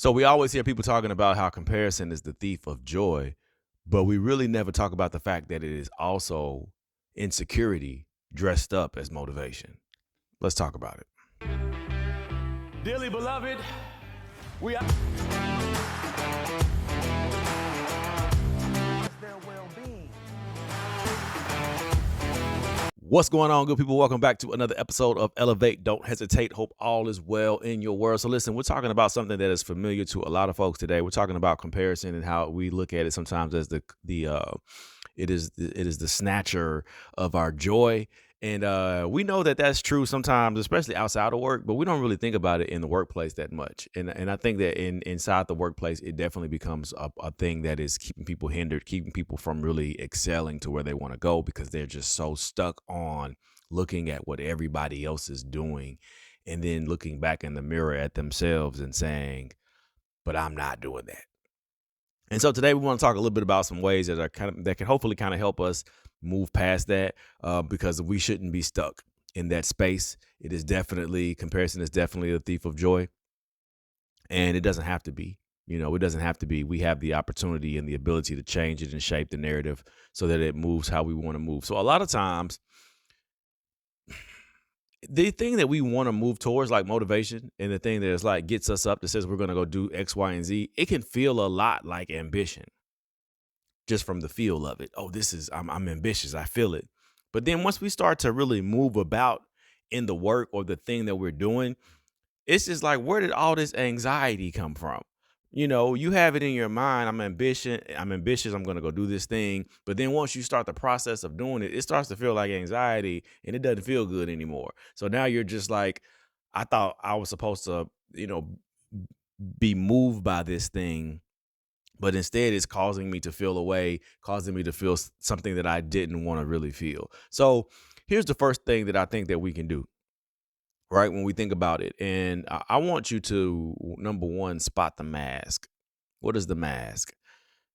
So we always hear people talking about how comparison is the thief of joy, but we really never talk about the fact that it is also insecurity dressed up as motivation. Let's talk about it. Dearly beloved, we are their well-being. What's going on, good people? Welcome back to another episode of Elevate. Don't hesitate. Hope all is well in your world. So listen, we're talking about something that is familiar to a lot of folks today. We're talking about comparison and how we look at it sometimes as it is the snatcher of our joy. And we know that that's true sometimes, especially outside of work, but we don't really think about it in the workplace that much. And I think that inside the workplace, it definitely becomes a thing that is keeping people hindered, keeping people from really excelling to where they want to go because they're just so stuck on looking at what everybody else is doing and then looking back in the mirror at themselves and saying, but I'm not doing that. And so today we want to talk a little bit about some ways that are that can hopefully kind of help us move past that because we shouldn't be stuck in that space. It is definitely comparison is definitely a thief of joy, and it doesn't have to be. It doesn't have to be. We have the opportunity and the ability to change it and shape the narrative so that it moves how we want to move. So a lot of times the thing that we want to move towards, like motivation, and the thing that is like gets us up that says we're going to go do X, Y, and Z, it can feel a lot like ambition just from the feel of it. Oh, I'm ambitious. I feel it. But then once we start to really move about in the work or the thing that we're doing, it's just like, where did all this anxiety come from? You have it in your mind. I'm ambitious. I'm going to go do this thing. But then once you start the process of doing it, it starts to feel like anxiety and it doesn't feel good anymore. So now you're just like, I thought I was supposed to, be moved by this thing, but instead it's causing me to feel away, causing me to feel something that I didn't want to really feel. So here's the first thing that I think that we can do, right? When we think about it. And I want you to, number one, spot the mask. What is the mask?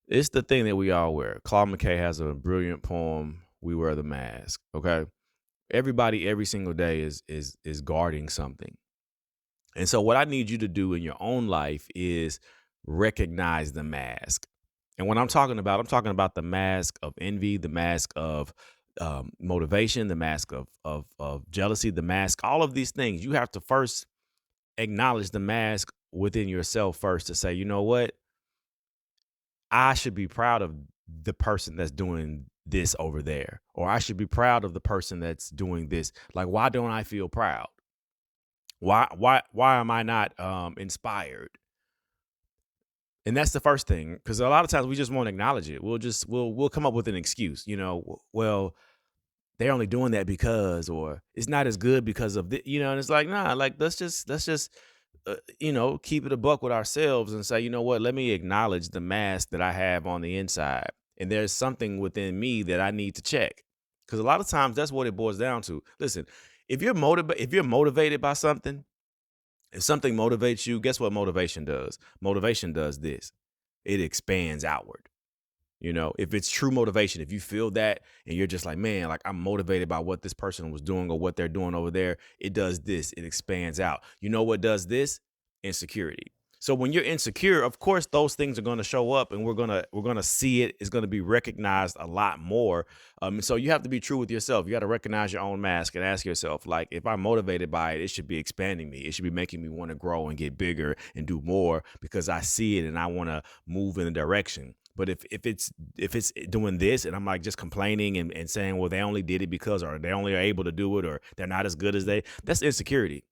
It's the thing that we all wear. Claude McKay has a brilliant poem, We Wear the Mask. Okay. Everybody every single day is guarding something. And so what I need you to do in your own life is recognize the mask. And when I'm talking about the mask of envy, the mask of motivation, the mask of jealousy, the mask, all of these things. You have to first acknowledge the mask within yourself first to say, you know what? I should be proud of the person that's doing this over there, or I should be proud of the person that's doing this. Like, why don't I feel proud? Why am I not inspired? And that's the first thing, because a lot of times we just won't acknowledge it. We'll come up with an excuse, well, they're only doing that because, or it's not as good because of the, and it's like, nah, like let's just keep it a buck with ourselves and say, you know what, let me acknowledge the mask that I have on the inside. And there's something within me that I need to check. Because a lot of times that's what it boils down to. Listen, if you're motivated by something, if something motivates you, guess what motivation does? Motivation does this. It expands outward. If it's true motivation, if you feel that and you're just like, man, like I'm motivated by what this person was doing or what they're doing over there, it does this, it expands out. You know what does this? Insecurity. So when you're insecure, of course, those things are going to show up and we're going to see it. It's going to be recognized a lot more. So you have to be true with yourself. You got to recognize your own mask and ask yourself, like, if I'm motivated by it, it should be expanding me. It should be making me want to grow and get bigger and do more because I see it and I want to move in a direction. But if it's doing this and I'm like just complaining and saying, well, they only did it because, or they only are able to do it, or they're not as good as that's insecurity.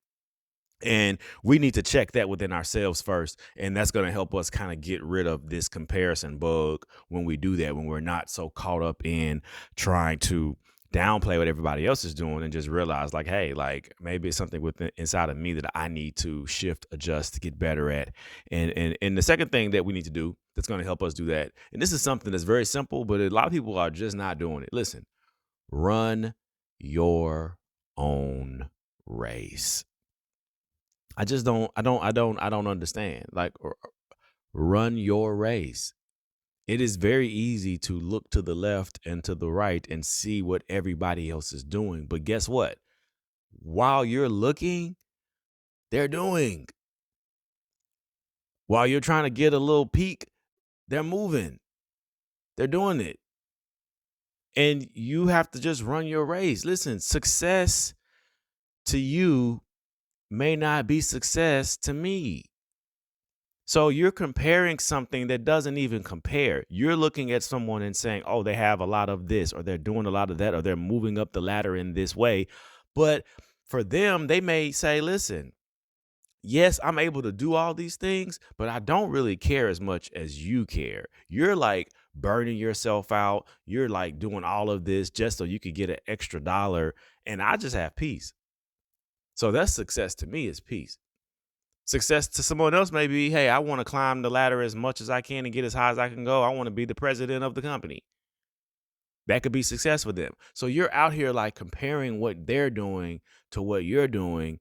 And we need to check that within ourselves first. And that's going to help us kind of get rid of this comparison bug when we do that, when we're not so caught up in trying to downplay what everybody else is doing and just realize like, hey, like maybe it's something within inside of me that I need to shift, adjust, to get better at. And the second thing that we need to do that's going to help us do that, and this is something that's very simple, but a lot of people are just not doing it. Listen, run your own race. I don't understand. Like, run your race. It is very easy to look to the left and to the right and see what everybody else is doing. But guess what? While you're looking, they're doing. While you're trying to get a little peek, they're moving. They're doing it. And you have to just run your race. Listen, success to you may not be success to me. So you're comparing something that doesn't even compare. You're looking at someone and saying, oh, they have a lot of this, or they're doing a lot of that, or they're moving up the ladder in this way. But for them, they may say, listen, yes, I'm able to do all these things, but I don't really care as much as you care. You're like burning yourself out. You're like doing all of this just so you could get an extra dollar. And I just have peace. So that's success to me, is peace. Success to someone else may be, hey, I want to climb the ladder as much as I can and get as high as I can go. I want to be the president of the company. That could be success for them. So you're out here like comparing what they're doing to what you're doing,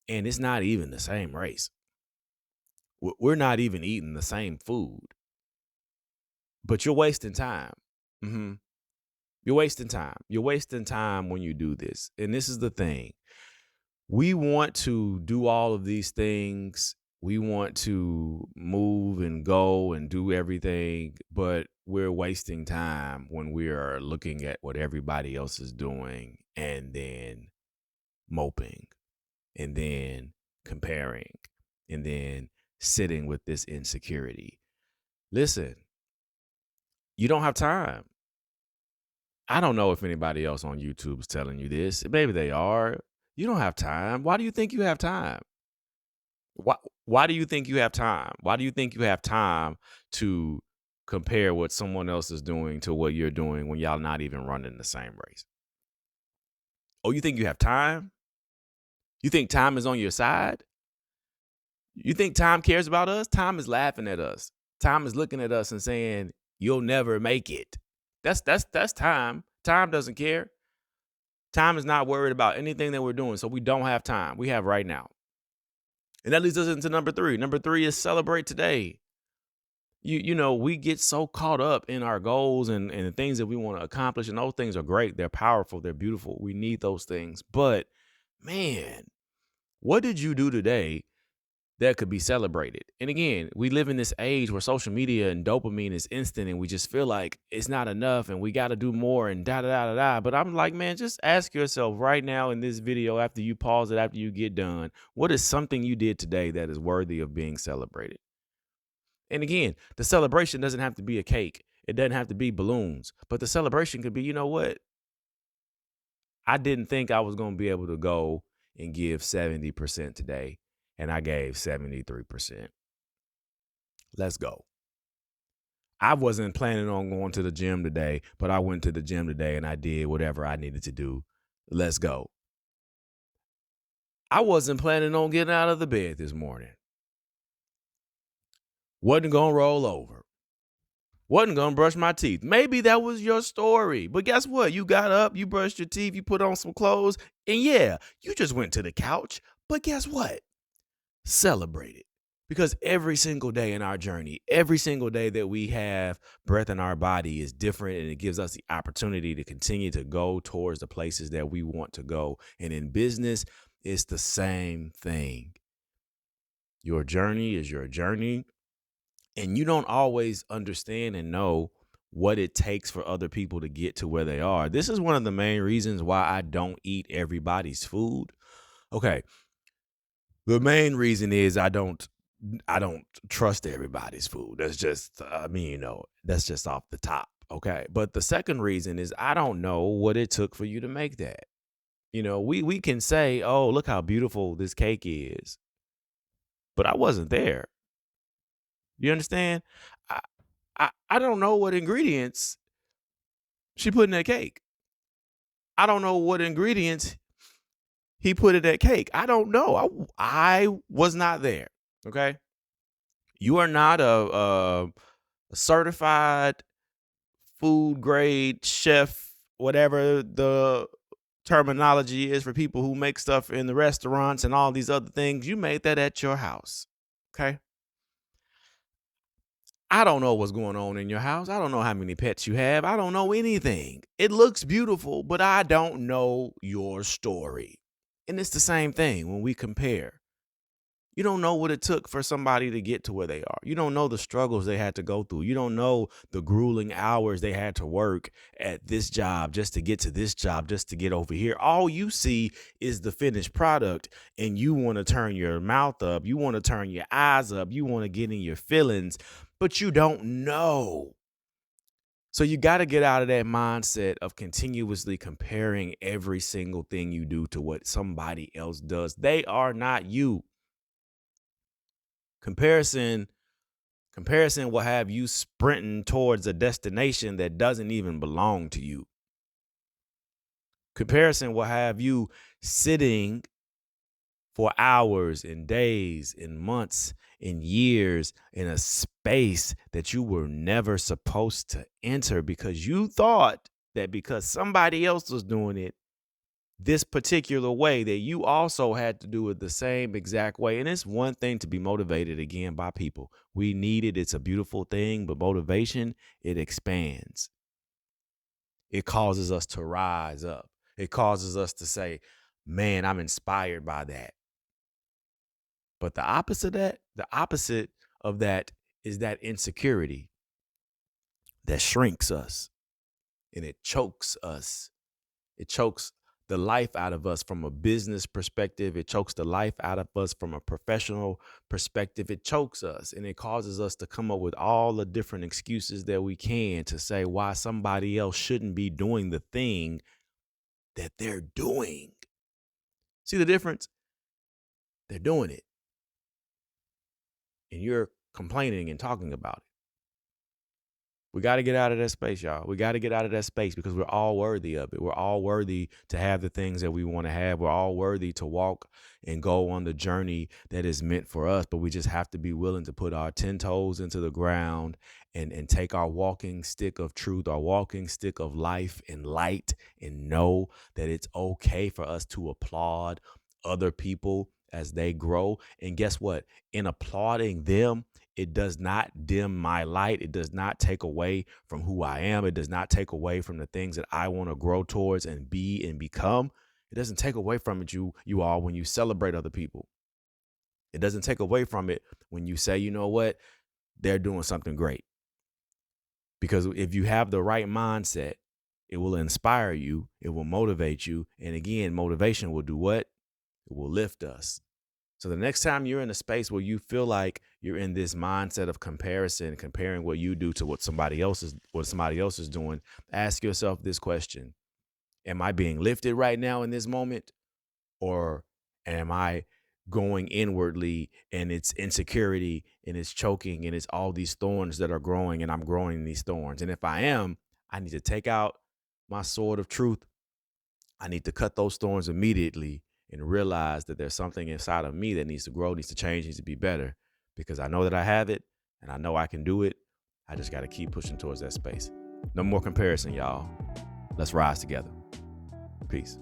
and it's not even the same race. We're not even eating the same food, but you're wasting time. You're wasting time. You're wasting time when you do this. And this is the thing. We want to do all of these things. We want to move and go and do everything, but we're wasting time when we are looking at what everybody else is doing and then moping and then comparing and then sitting with this insecurity. Listen, you don't have time. I don't know if anybody else on YouTube is telling you this. Maybe they are. You don't have time. Why do you think you have time? Why do you think you have time? Why do you think you have time to compare what someone else is doing to what you're doing when y'all not even running the same race? Oh, you think you have time? You think time is on your side? You think time cares about us? Time is laughing at us. Time is looking at us and saying, "You'll never make it." That's time. Time doesn't care. Time is not worried about anything that we're doing. So we don't have time. We have right now. And that leads us into number 3. Number 3 is celebrate today. You know, we get so caught up in our goals and the things that we want to accomplish. And those things are great. They're powerful. They're beautiful. We need those things. But man, what did you do today that could be celebrated? And again, we live in this age where social media and dopamine is instant and we just feel like it's not enough and we got to do more and da da da da da. But I'm like, man, just ask yourself right now in this video, after you pause it, after you get done, what is something you did today that is worthy of being celebrated? And again, the celebration doesn't have to be a cake. It doesn't have to be balloons, but the celebration could be, you know what? I didn't think I was going to be able to go and give 70% today, and I gave 73%. Let's go. I wasn't planning on going to the gym today, but I went to the gym today and I did whatever I needed to do. Let's go. I wasn't planning on getting out of the bed this morning. Wasn't going to roll over. Wasn't going to brush my teeth. Maybe that was your story. But guess what? You got up, you brushed your teeth, you put on some clothes, and yeah, you just went to the couch. But guess what? Celebrate it. Because every single day in our journey, every single day that we have breath in our body is different, and it gives us the opportunity to continue to go towards the places that we want to go. And in business, it's the same thing. Your journey is your journey. And you don't always understand and know what it takes for other people to get to where they are. This is one of the main reasons why I don't eat everybody's food. Okay. The main reason is I don't trust everybody's food. That's just, that's just off the top. Okay. But the second reason is I don't know what it took for you to make that. You know, we can say, oh, look how beautiful this cake is. But I wasn't there. You understand? I don't know what ingredients she put in that cake. I don't know what ingredients he put in that cake. I don't know. I was not there. Okay. You are not a certified food grade chef, whatever the terminology is for people who make stuff in the restaurants and all these other things. You made that at your house. Okay. I don't know what's going on in your house. I don't know how many pets you have. I don't know anything. It looks beautiful, but I don't know your story. And it's the same thing when we compare. You don't know what it took for somebody to get to where they are. You don't know the struggles they had to go through. You don't know the grueling hours they had to work at this job just to get to this job, just to get over here. All you see is the finished product, and you want to turn your mouth up. You want to turn your eyes up. You want to get in your feelings, but you don't know. So you got to get out of that mindset of continuously comparing every single thing you do to what somebody else does. They are not you. Comparison Comparison will have you sprinting towards a destination that doesn't even belong to you. Comparison will have you sitting for hours and days and months and years in a space that you were never supposed to enter because you thought that because somebody else was doing it this particular way that you also had to do it the same exact way. And it's one thing to be motivated again by people. We need it. It's a beautiful thing, but motivation, it expands. It causes us to rise up. It causes us to say, man, I'm inspired by that. But the opposite of that is that insecurity that shrinks us and it chokes us. It chokes the life out of us from a business perspective. It chokes the life out of us from a professional perspective. It chokes us and it causes us to come up with all the different excuses that we can to say why somebody else shouldn't be doing the thing that they're doing. See the difference? They're doing it and you're complaining and talking about it. We got to get out of that space, y'all. We got to get out of that space because we're all worthy of it. We're all worthy to have the things that we want to have. We're all worthy to walk and go on the journey that is meant for us. But we just have to be willing to put our 10 toes into the ground and take our walking stick of truth, our walking stick of life and light, and know that it's okay for us to applaud other people as they grow. And guess what? In applauding them, it does not dim my light. It does not take away from who I am. It does not take away from the things that I want to grow towards and be and become. It doesn't take away from it, you all, when you celebrate other people. It doesn't take away from it when you say, you know what, they're doing something great. Because if you have the right mindset, it will inspire you. It will motivate you. And again, motivation will do what? It will lift us. So the next time you're in a space where you feel like you're in this mindset of comparison, comparing what you do to what somebody else is doing, ask yourself this question. Am I being lifted right now in this moment? Or am I going inwardly and it's insecurity and it's choking and it's all these thorns that are growing and I'm growing in these thorns? And if I am, I need to take out my sword of truth. I need to cut those thorns immediately and realize that there's something inside of me that needs to grow, needs to change, needs to be better because I know that I have it and I know I can do it. I just got to keep pushing towards that space. No more comparison, y'all. Let's rise together. Peace.